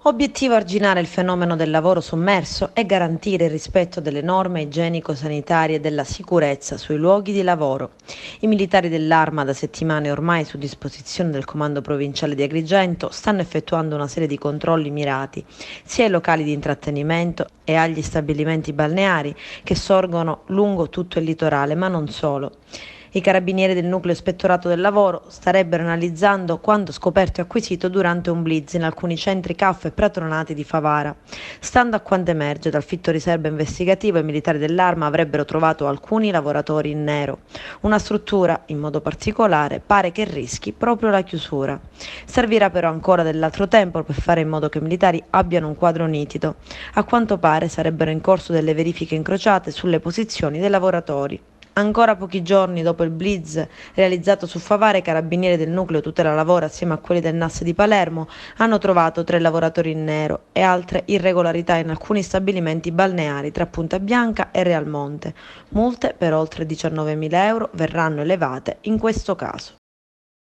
Obiettivo arginare il fenomeno del lavoro sommerso e garantire il rispetto delle norme igienico-sanitarie e della sicurezza sui luoghi di lavoro. I militari dell'Arma, da settimane ormai su disposizione del Comando Provinciale di Agrigento, stanno effettuando una serie di controlli mirati sia ai locali di intrattenimento e agli stabilimenti balneari che sorgono lungo tutto il litorale, ma non solo. I carabinieri del nucleo ispettorato del lavoro starebbero analizzando quanto scoperto e acquisito durante un blitz in alcuni centri CAF e patronati di Favara. Stando a quanto emerge dal fitto riserva investigativo, i militari dell'Arma avrebbero trovato alcuni lavoratori in nero. Una struttura, in modo particolare, pare che rischi proprio la chiusura. Servirà però ancora dell'altro tempo per fare in modo che i militari abbiano un quadro nitido. A quanto pare sarebbero in corso delle verifiche incrociate sulle posizioni dei lavoratori. Ancora pochi giorni dopo il blitz realizzato su Favara, i carabinieri del nucleo tutela lavoro assieme a quelli del NAS di Palermo hanno trovato 3 lavoratori in nero e altre irregolarità in alcuni stabilimenti balneari tra Punta Bianca e Realmonte. Multe per oltre 19.000 euro verranno elevate in questo caso.